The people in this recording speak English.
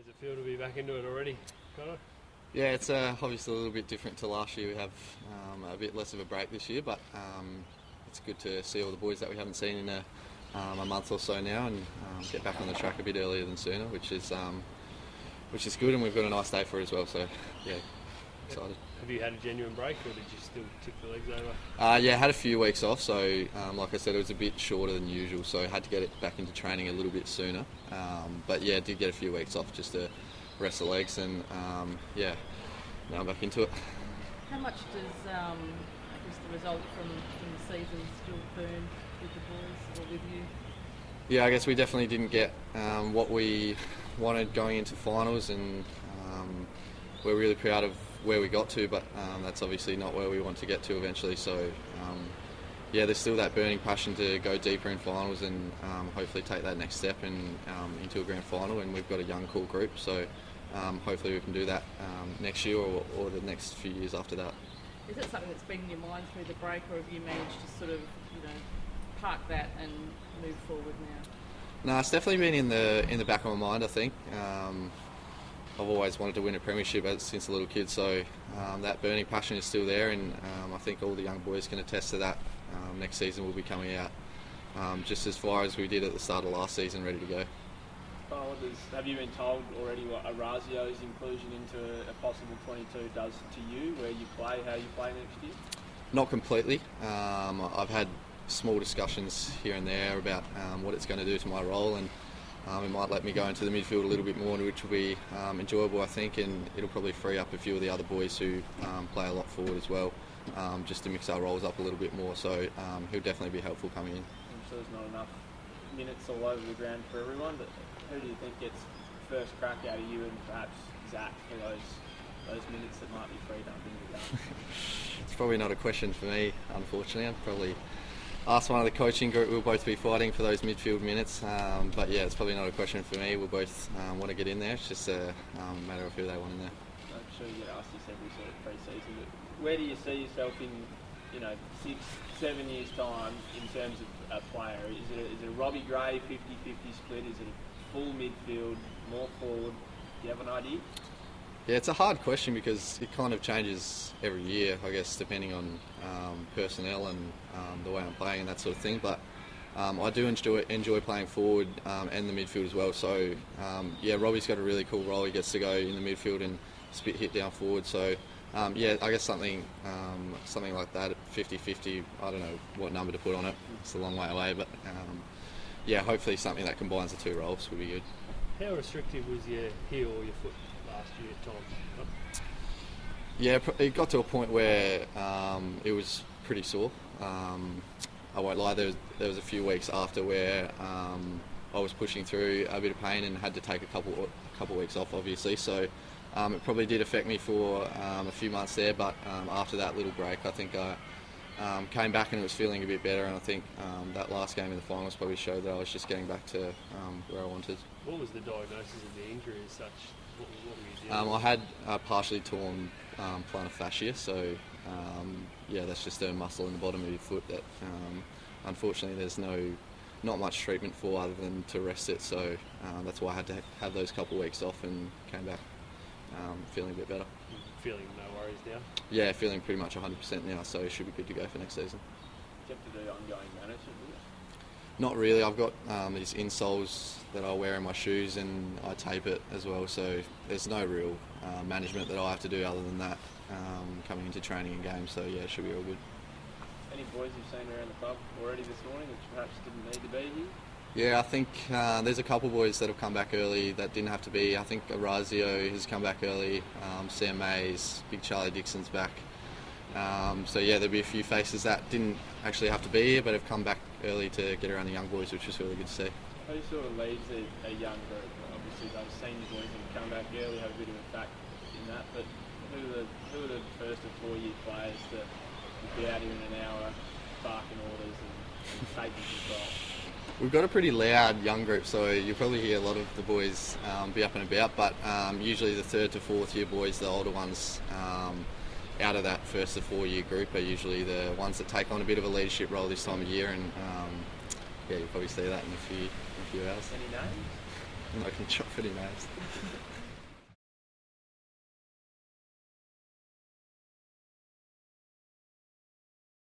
How's it feel to be back into it already, Connor? Yeah, it's obviously a little bit different to last year. We have a bit less of a break this year, but it's good to see all the boys that we haven't seen in a month or so now, and get back on the track a bit earlier than sooner, which is good, and we've got a nice day for it as well. So yeah, excited. Have you had a genuine break, or did you still tick the legs over? Yeah, had a few weeks off, so like I said, it was a bit shorter than usual, so I had to get it back into training a little bit sooner. But yeah, did get a few weeks off just to rest the legs, and yeah, now I'm back into it. How much does the result from the season still burn with the boys or with you? Yeah, I guess we definitely didn't get what we wanted going into finals, and we're really proud of where we got to, but that's obviously not where we want to get to eventually. So yeah, there's still that burning passion to go deeper in finals and hopefully take that next step and into a grand final, and we've got a young, cool group, so hopefully we can do that next year or the next few years after that. Is it something that's been in your mind through the break, or have you managed to sort of, park that and move forward now? No, it's definitely been in the back of my mind, I think. I've always wanted to win a premiership since a little kid, so that burning passion is still there, and I think all the young boys can attest to that. Next season we'll be coming out just as far as we did at the start of last season, ready to go. Have you been told already what Rozee's inclusion into a possible 22 does to you, where you play, how you play next year? Not completely. I've had small discussions here and there about what it's going to do to my role, and it might let me go into the midfield a little bit more, which will be enjoyable, I think, and it'll probably free up a few of the other boys who play a lot forward as well, just to mix our roles up a little bit more. So he'll definitely be helpful coming in. I'm sure there's not enough minutes all over the ground for everyone, but who do you think gets first crack out of you and perhaps Zach for those minutes that might be freed up in the game? It's probably not a question for me, unfortunately. I'd probably ask one of the coaching group. We'll both be fighting for those midfield minutes, but yeah, it's probably not a question for me. We'll both want to get in there. It's just a matter of who they want in there. I'm sure you get asked this every sort of pre-season, but where do you see yourself in 6-7 years time in terms of a player? Is it a Robbie Gray 50-50 split? Is it a full midfield, more forward? Do you have an idea? Yeah, it's a hard question because it kind of changes every year, I guess, depending on personnel and the way I'm playing and that sort of thing. But I do enjoy playing forward and the midfield as well. So yeah, Robbie's got a really cool role. He gets to go in the midfield and spit hit down forward. So yeah, I guess something like that, 50-50. I don't know what number to put on it. It's a long way away, but yeah, hopefully something that combines the two roles would be good. How restrictive was your heel or your foot last year, Tom? Yeah, it got to a point where it was pretty sore. I won't lie, there was a few weeks after where I was pushing through a bit of pain and had to take a couple weeks off, obviously. So it probably did affect me for a few months there, but after that little break, I think I came back and it was feeling a bit better, and I think that last game in the finals probably showed that I was just getting back to where I wanted. What was the diagnosis of the injury as such? What were you dealing I had a partially torn plantar fascia, so yeah, that's just a muscle in the bottom of your foot that unfortunately there's not much treatment for other than to rest it, so that's why I had to have those couple of weeks off and came back feeling a bit better. Feeling no worries now? Yeah, feeling pretty much 100% now, so it should be good to go for next season. Do you have to do ongoing management? Not really. I've got these insoles that I wear in my shoes, and I tape it as well, so there's no real management that I have to do other than that coming into training and games, so yeah, it should be all good. Any boys you've seen around the club already this morning which perhaps didn't need to be here? Yeah, I think there's a couple of boys that have come back early that didn't have to be. I think Rozee has come back early, Sam Mays, Big Charlie Dixon's back. So yeah, there'll be a few faces that didn't actually have to be here but have come back early to get around the young boys, which was really good to see. Who sort of leads a young group? Obviously those senior boys that come back early have a bit of a fact in that, but who are the first or 4 year players to be out here in an hour barking orders and taking control? We've got a pretty loud young group, so you'll probably hear a lot of the boys be up and about, but usually the 3rd to 4th year boys, the older ones, out of that 1st to 4 year group are usually the ones that take on a bit of a leadership role this time of year, and yeah, you'll probably see that in a few hours. Any names? I'm not going to drop any names.